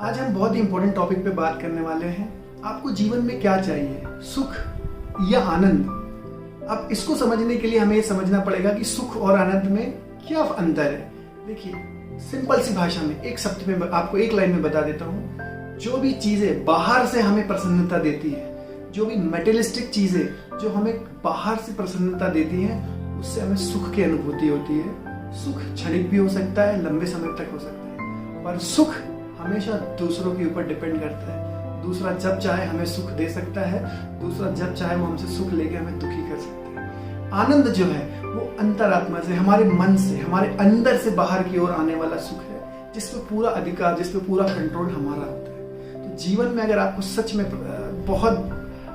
आज हम बहुत ही इंपॉर्टेंट टॉपिक पे बात करने वाले हैं। आपको जीवन में क्या चाहिए, सुख या आनंद? अब इसको समझने के लिए हमें ये समझना पड़ेगा कि सुख और आनंद में क्या अंतर है। देखिए, सिंपल सी भाषा में एक शब्द में आपको एक लाइन में बता देता हूँ। जो भी चीजें बाहर से हमें प्रसन्नता देती है, जो भी मटेरियलिस्टिक चीजें जो हमें बाहर से प्रसन्नता देती हैं, उससे हमें सुख की अनुभूति होती है। सुख क्षणिक भी हो सकता है, लंबे समय तक हो सकता है, पर सुख हमेशा दूसरों के ऊपर डिपेंड करता है। दूसरा जब चाहे हमें सुख दे सकता है, दूसरा जब चाहे वो हमसे सुख लेके हमें दुखी कर सकता है। आनंद जो है वो अंतरात्मा से, हमारे मन से, हमारे अंदर से बाहर की ओर आने वाला सुख है, जिसपे पूरा अधिकार, जिसपे पूरा कंट्रोल हमारा होता है। तो जीवन में अगर आपको सच में बहुत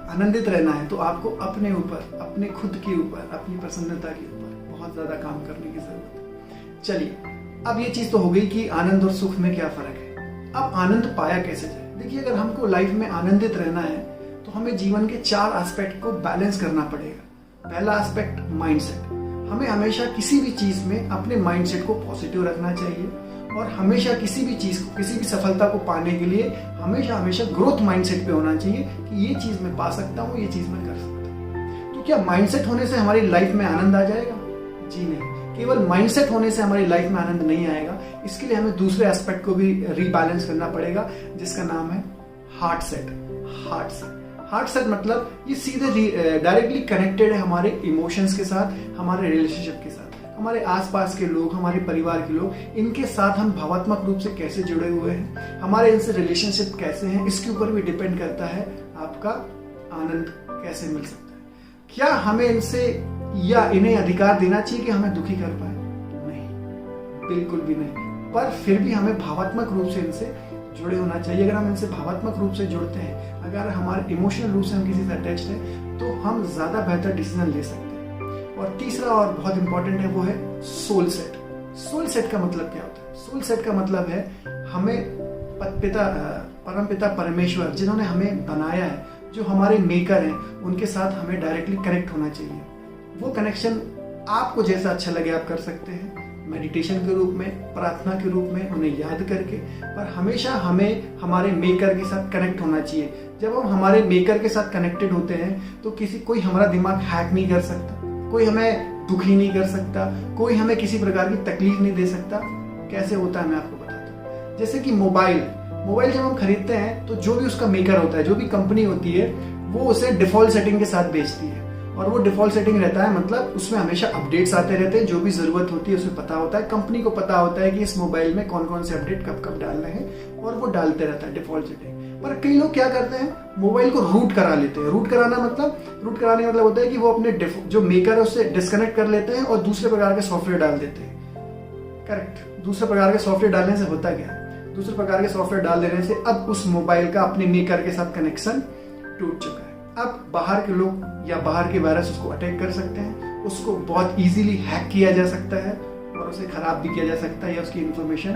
आनंदित रहना है तो आपको अपने ऊपर, अपने खुद के ऊपर, अपनी प्रसन्नता के ऊपर बहुत ज्यादा काम करने की जरूरत है। चलिए, अब ये चीज तो हो गई कि आनंद और सुख में क्या फर्क है। अब आनंद पाया कैसे जाए? देखिए, अगर हमको लाइफ में आनंदित रहना है तो हमें जीवन के 4 एस्पेक्ट को बैलेंस करना पड़ेगा। पहला एस्पेक्ट माइंडसेट। हमें हमेशा किसी भी चीज में अपने माइंडसेट को पॉजिटिव रखना चाहिए और हमेशा किसी भी चीज को, किसी भी सफलता को पाने के लिए हमेशा ग्रोथ माइंडसेट पे होना चाहिए कि ये चीज मैं पा सकता हूँ, ये चीज मैं कर सकता हूँ। तो क्या माइंडसेट होने से हमारी लाइफ में आनंद आ जाएगा? जी नहीं। केवल माइंडसेट होने से हमारी लाइफ में आनंद नहीं आएगा। इसके लिए हमें दूसरे एस्पेक्ट को भी रीबैलेंस करना पड़ेगा, जिसका नाम है हार्ट सेट। हार्ट सेट मतलब ये सीधे डायरेक्टली कनेक्टेड है हमारे इमोशंस के साथ, हमारे रिलेशनशिप के साथ। हमारे आसपास के लोग, हमारे परिवार के लोग, इनके साथ हम भावात्मक रूप से कैसे जुड़े हुए हैं, हमारे इनसे रिलेशनशिप कैसे हैं, इसके ऊपर भी डिपेंड करता है आपका आनंद कैसे मिल सकता है। क्या हमें इनसे या इन्हें अधिकार देना चाहिए कि हमें दुखी कर पाए? नहीं, बिल्कुल भी नहीं। पर फिर भी हमें भावात्मक रूप से इनसे जुड़े होना चाहिए। अगर हम इनसे भावात्मक रूप से जुड़ते हैं, अगर हमारे इमोशनल रूप से हम किसी से अटैच्ड हैं, तो हम ज्यादा बेहतर डिसीजन ले सकते हैं। और तीसरा और बहुत इंपॉर्टेंट है, वो है सोल सेट। सोल सेट का मतलब क्या होता है? सोल सेट का मतलब है हमें परमपिता परमेश्वर जिन्होंने हमें बनाया है, जो हमारे मेकर हैं, उनके साथ हमें डायरेक्टली कनेक्ट होना चाहिए। वो कनेक्शन आपको जैसा अच्छा लगे आप कर सकते हैं, मेडिटेशन के रूप में, प्रार्थना के रूप में, उन्हें याद करके। पर हमेशा हमें हमारे मेकर के साथ कनेक्ट होना चाहिए। जब हम हमारे मेकर के साथ कनेक्टेड होते हैं तो कोई हमारा दिमाग हैक नहीं कर सकता, कोई हमें दुखी नहीं कर सकता, कोई हमें किसी प्रकार की तकलीफ नहीं दे सकता। कैसे होता है मैं आपको बताता हूँ। जैसे कि मोबाइल जब हम खरीदते हैं तो जो भी उसका मेकर होता है, जो भी कंपनी होती है, वो उसे डिफॉल्ट सेटिंग के साथ बेचती है। और वो डिफॉल्ट सेटिंग रहता है, मतलब उसमें हमेशा अपडेट्स आते रहते हैं। जो भी जरूरत होती है उसे पता होता है, कंपनी को पता होता है कि इस मोबाइल में कौन कौन से अपडेट कब कब डालने हैं, और वो डालते रहता है डिफॉल्ट सेटिंग। पर कई लोग क्या करते हैं, मोबाइल को रूट करा लेते हैं। रूट कराने का मतलब होता है कि वो अपने जो मेकर है उससे डिस्कनेक्ट कर लेते हैं और दूसरे प्रकार के सॉफ्टवेयर डाल देते हैं। करेक्ट। दूसरे प्रकार के सॉफ्टवेयर डालने से होता क्या है? दूसरे प्रकार के सॉफ्टवेयर डाल देने से अब उस मोबाइल का अपने मेकर के साथ कनेक्शन टूट चुका है। अब बाहर के लोग या बाहर के वायरस उसको अटैक कर सकते हैं, उसको बहुत इजीली हैक किया जा सकता है और उसे खराब भी किया जा सकता है, या उसकी इंफॉर्मेशन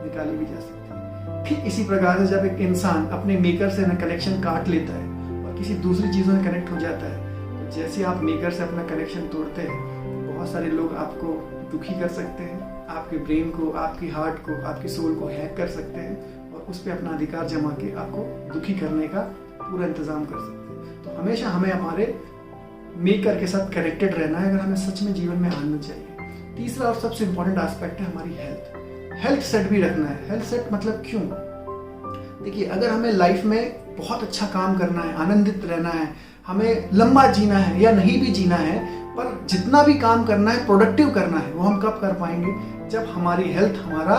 निकाली भी जा सकती है। ठीक इसी प्रकार से जब एक इंसान अपने मेकर से कनेक्शन काट लेता है और किसी दूसरी चीजों में कनेक्ट हो जाता है, तो जैसे आप मेकर से अपना कनेक्शन तोड़ते हैं, बहुत सारे लोग आपको दुखी कर सकते हैं, आपके ब्रेन को, आपकी हार्ट को, आपकी सोल को हैक कर सकते हैं और उस पर अपना अधिकार जमा के आपको दुखी करने का पूरा इंतजाम कर सकते हैं। तो हमेशा हमें हमारे मेकर के साथ कनेक्टेड रहना है अगर हमें सच में जीवन में आनंद चाहिए। तीसरा और सबसे इंपॉर्टेंट एस्पेक्ट है हमारी हेल्थ सेट भी रखना है। हेल्थ सेट मतलब क्यों? देखिए, अगर हमें लाइफ में बहुत अच्छा काम करना है, आनंदित रहना है, हमें लंबा जीना है या नहीं भी जीना है, पर जितना भी काम करना है, प्रोडक्टिव करना है, वो हम कब कर पाएंगे? जब हमारी हेल्थ हमारा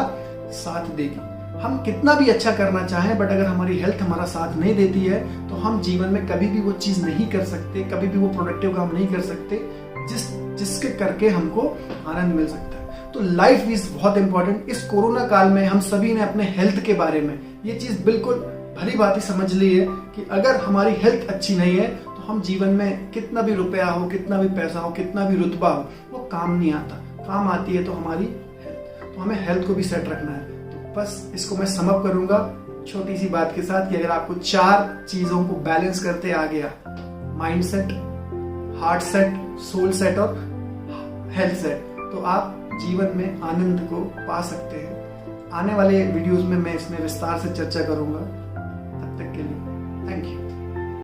साथ देगी। हम कितना भी अच्छा करना चाहें, बट अगर हमारी हेल्थ हमारा साथ नहीं देती है तो हम जीवन में कभी भी वो चीज नहीं कर सकते, कभी भी वो प्रोडक्टिव काम नहीं कर सकते जिसके करके हमको आनंद मिल सकता है। तो लाइफ इज बहुत इंपॉर्टेंट। इस कोरोना काल में हम सभी ने अपने हेल्थ के बारे में ये चीज बिल्कुल भली भांति समझ ली है कि अगर हमारी हेल्थ अच्छी नहीं है तो हम जीवन में कितना भी रुपया हो, कितना भी पैसा हो, कितना भी रुतबा हो, वो काम नहीं आता। काम आती है तो हमारी हेल्थ। तो हमें हेल्थ को भी सेट रखना है। बस इसको मैं समअप करूंगा छोटी सी बात के साथ कि अगर आपको 4 चीजों को बैलेंस करते आ गया, mindset, heart set, soul set और हेल्थ सेट, तो आप जीवन में आनंद को पा सकते हैं। आने वाले वीडियोस में मैं इसमें विस्तार से चर्चा करूंगा।